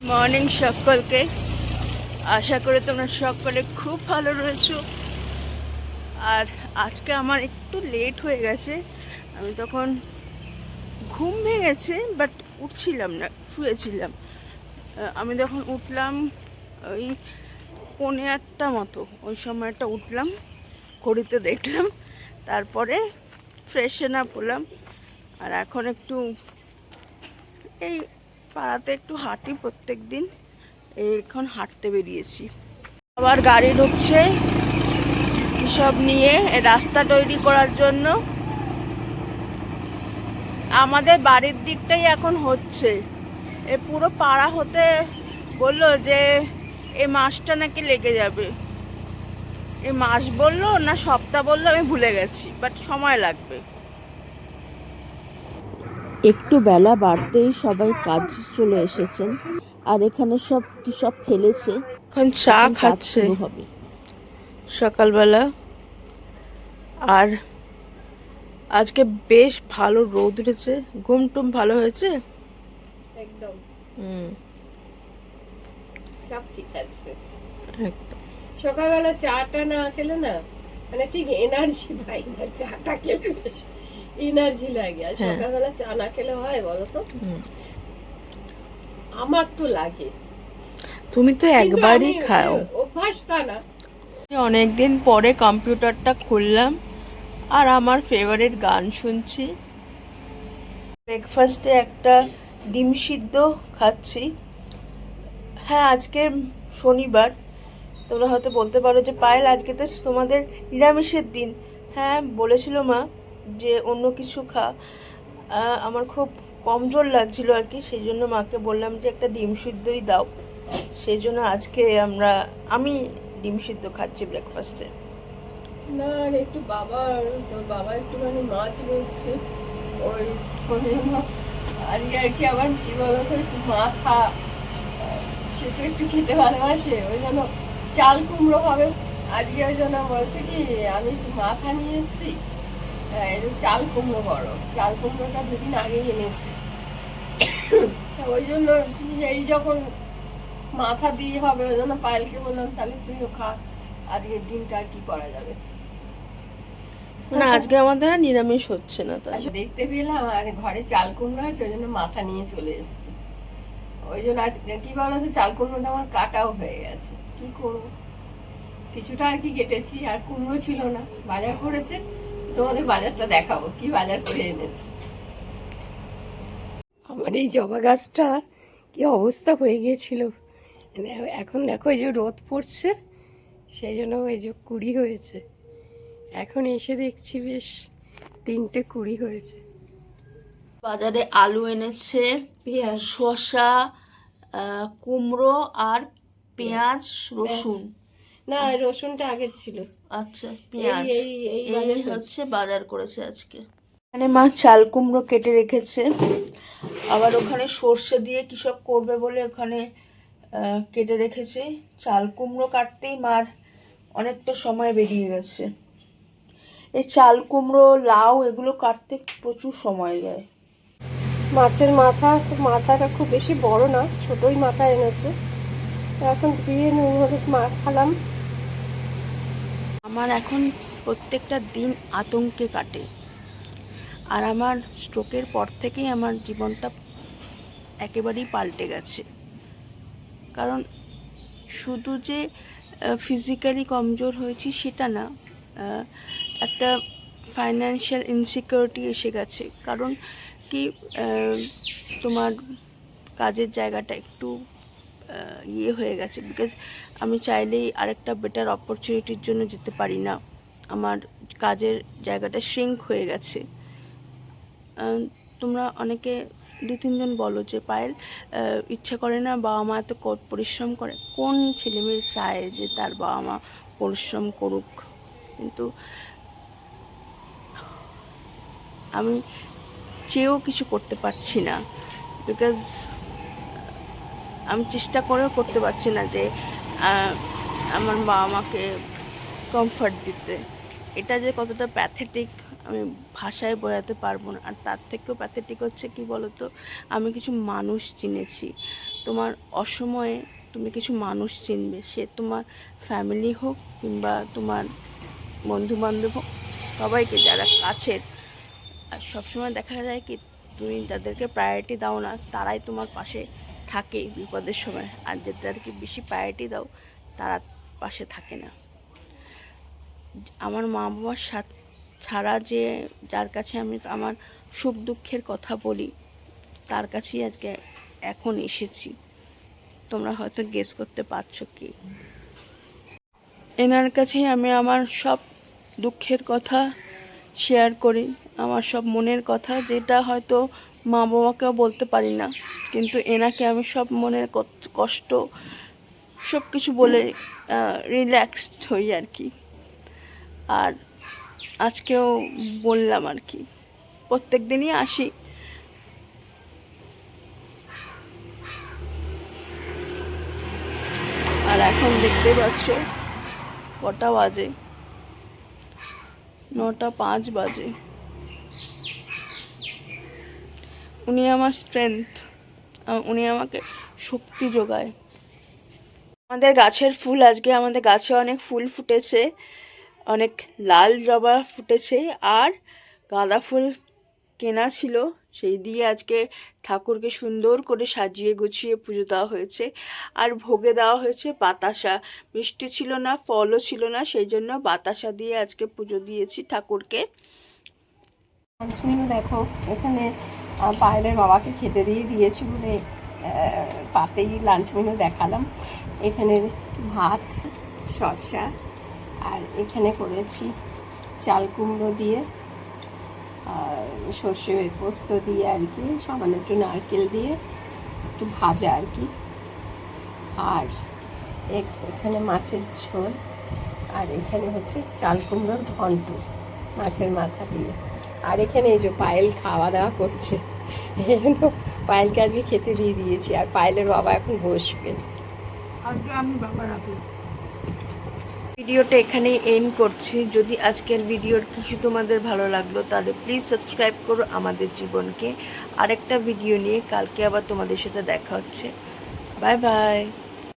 Morning সকলকে, আশা করি তোমরা সকলে খুব ভালো রয়েছো। আর আজকে আমার একটু লেট হয়ে গেছে। আমি তখন ঘুম ভেঙেছে বাট উঠছিলাম না, শুয়েছিলাম। আমি যখন উঠলাম ওই 8:45 মতো, ওই সময়টা উঠলাম, ঘড়িতে দেখলাম, তারপরে ফ্রেশন আপ হলাম। আর এখন একটু এই পাড়াতে একটু হাঁটি প্রত্যেক দিন, এখন হাঁটতে বেরিয়েছি। আবার গাড়ি ঢুকছে সব নিয়ে রাস্তা তৈরি করার জন্য। আমাদের বাড়ির দিকটাই এখন হচ্ছে, এ পুরো পাড়া হতে বললো যে এই মাসটা নাকি লেগে যাবে। এই মাস বললো না সপ্তাহ বললো, আমি ভুলে গেছি, বাট সময় লাগবে। একটু বেলা বাড়তেই সবাই কাজ চলে এসেছেন, আর এখানে সব কি সব ফেলেছে। এখন চা এখন কাজ খাচ্ছে শুরু হবে। সকালবেলা। আর আজকে বেশ ভালো রোদ উঠেছে, ঘুম টুম ভালো হয়েছে একদম হুম সব ঠিক আছে। একদম। সকালবেলা চাটা না খেলে না মানে ঠিক এনার্জি পাই না, চাটা খেলে বেশ এনার্জি লাগে। আর হ্যাঁ। সকালবেলা চা না খেলে হয় বলো তো? হুম। আমার তো লাগে, তুমি তো কিন্তু একবারই আমি খাও। অভ্যাসটা না। অনেকদিন পরে কম্পিউটারটা খুললাম আর আমার ফেভারিট গান শুনছি। ব্রেকফাস্টে একটা ডিম সিদ্ধ খাচ্ছি। হ্যাঁ, আজকে শনিবার। তোমরা হয়তো বলতে পারো যে পায়েল আজকে তো তোমাদের নিরামিষের দিন। হ্যাঁ, বলেছিল মা যে অন্য কিছু খা। আমার খুব কমজোর লাগছিল আর কি, সেই জন্য মাকে বললাম যে একটা ডিম সিদ্ধই দাও। সেই জন্য আজকে আমি ডিম সিদ্ধ খাচ্ছি ব্রেকফাস্টে। না, আর একটু তোর বাবা একটুখানি মাছ রয়েছে, ওই ওই জন্য আজকে আর কি। আবার কি বলতো, একটু মাথা, সে তো একটু খেতে ভালোবাসে, ওই জন্য চাল কুমড়ো হবে আজকে। ওই জন্য বলছে কি আমি একটু মাথা নিয়ে এসেছি, একটু চাল কুমড়ো করো। চাল কুমড়োটা দুদিন আগেই এনেছে, ওই জন্য এই যখন মাথা দিয়ে হবে, ওই জন্য পায়েলকে বললাম তাহলে তুইও খা, আজকের দিনটা আর কি করা যাবে। না, আজকে আমাদের আর নিরামিষ হচ্ছে না, তাই আচ্ছা, দেখতে পেলাম আর ঘরে চাল কুমড়ো আছে, ওই জন্য মাথা নিয়ে চলে এসেছি। ওই জন্য আজ কি বলতো, চাল কুমড়োটা আমার কাটাও হয়ে গেছে, কি করবো, কিছুটা আর কি কেটেছি। আর কুমড়ো ছিল না, বাজার করেছে। তোমাদের বাজারটা দেখাবো কি বাজার করে এনেছে। আমার এই জবা গাছটা কি অবস্থা হয়ে গিয়েছিল, এখন দেখো এই যে রোদ পড়ছে, সেই জন্য এই যে কুড়ি হয়েছে। এখন এসে দেখছি বেশ 3টে কুড়ি হয়েছে। বাজারে আলু এনেছে, পেঁয়াজ, শসা, কুমড়ো আর পেঁয়াজ, রসুন। না রসুনটা আগের ছিল। আচ্ছা, পেঁয়াজ। এই এই বাজার হয়েছে। হচ্ছে বাজার করেছে আজকে। এখানে মা চাল কুমড়ো কেটে রেখেছে, আবার ওখানে সর্ষে দিয়ে কি সব করবে বলে ওখানে কেটে রেখেছে। চাল কুমড়ো কাটতেই মার অনেকটা সময় বেরিয়ে গেছে। এই চাল কুমড়ো, লাউ এগুলো কাটতে প্রচুর সময় যায়। মাছের মাথাটা খুব বেশি বড় না, ছোটই মাথা এনেছে। এখন ধুয়ে নুন হলুদ মাখালাম। আমার এখন প্রত্যেকটা দিন আতঙ্কে কাটে। আর আমার স্ট্রোকের পর থেকেই আমার জীবনটা একেবারেই পাল্টে গেছে। কারণ শুধু যে ফিজিক্যালি কমজোর হয়েছি সেটা না, একটা ফাইন্যান্সিয়াল ইনসিকিউরিটি এসে গেছে। কারণ কি, তোমার কাজের জায়গাটা একটু ইয়ে হয়ে গেছে, বিকজ আমি চাইলেই আরেকটা বেটার অপরচুনিটির জন্য যেতে পারি না। আমার কাজের জায়গাটা শ্রিঙ্ক হয়ে গেছে। তোমরা অনেকে 2-3 জন বলো যে পায়েল ইচ্ছা করে না, বাবা মা এত পরিশ্রম করে। কোন ছেলেমেয়ে চায় যে তার বাবা মা পরিশ্রম করুক? কিন্তু আমি চেয়েও কিছু করতে পারছি না, বিকজ আমি চেষ্টা করেও করতে পারছি না যে আমার বাবা মাকে কমফর্ট দিতে। এটা যে কতটা প্যাথেটিক আমি ভাষায় বোঝাতে পারবো না। আর তার থেকেও প্যাথেটিক হচ্ছে কি বলতো, আমি কিছু মানুষ চিনেছি তোমার অসময়ে তুমি কিছু মানুষ চিনবে, সে তোমার ফ্যামিলি হোক কিংবা তোমার বন্ধুবান্ধব হোক, সবাইকে যারা কাছের। আর সবসময় দেখা যায় কি তুমি যাদেরকে প্রায়োরিটি দাও না তারাই তোমার পাশে থাকে বিপদের সময়, আর যাদেরকে বেশি প্রায়োরিটি দাও তারা পাশে থাকে না। আমার মা বাবার ছাড়া যে যার কাছে আমি আমার সুখ দুঃখের কথা বলি তার কাছেই আজকে এখন এসেছি। তোমরা হয়তো গেস করতে পারছো কি, এনার কাছেই আমি আমার সব দুঃখের কথা শেয়ার করি, আমার সব মনের কথা, যেটা হয়তো মা বাবাকেও বলতে পারি না, কিন্তু এনাকে আমি সব মনের কষ্ট সব কিছু বলে রিল্যাক্সড হই আর কি। আর আজকেও বললাম আর কি, প্রত্যেক দিনই আসি। আর এখন দেখতে পাচ্ছ কটা বাজে, 9:05 বাজে। উনি আমার স্ট্রেংথ, উনি আমাকে শক্তি যোগায়। আমাদের গাছের ফুল, আজকে আমাদের গাছে অনেক ফুল ফুটেছে, অনেক লাল জবা ফুটেছে, আর গাঁদা ফুল কেনা ছিল, সেই দিয়ে আজকে ঠাকুরকে সুন্দর করে সাজিয়ে গুছিয়ে পুজো দেওয়া হয়েছে। আর ভোগে দেওয়া হয়েছে বাতাসা, মিষ্টি ছিল না, ফলও ছিল না, সেই জন্য বাতাসা দিয়ে আজকে পুজো দিয়েছি ঠাকুরকে। লাঞ্চ মেনু দেখো, এখানে পায়েলের বাবাকে খেতে দিয়েছি বলে পাতেই লাঞ্চ মেনু দেখালাম। এখানে ভাত, শসা, আর এখানে করেছি চাল কুমড়ো দিয়ে সর্ষে পোস্ত দিয়ে আর কি, সামান্য একটু নারকেল দিয়ে একটু ভাজা আর কি, আর এখানে মাছের ঝোল, আর এখানে হচ্ছে চাল কুমড়োর ঘন্ট মাছের মাথা দিয়ে। আর এখানে এই যে পায়েল খাওয়া দাওয়া করছে, এই জন্য পায়েলকে আজকে খেতে দিয়েছি। আর পায়েলের বাবা এখন বসবে, আজকে আমি বাবা রাখবো। ভিডিওটা এখানেই এন্ড করছি। যদি আজকের ভিডিওর কিছু তোমাদের ভালো লাগলো তাহলে প্লিজ সাবস্ক্রাইব করো আমাদের জীবনকে। আরেকটা ভিডিও নিয়ে কালকে আবার তোমাদের সাথে দেখা হচ্ছে। Bye bye.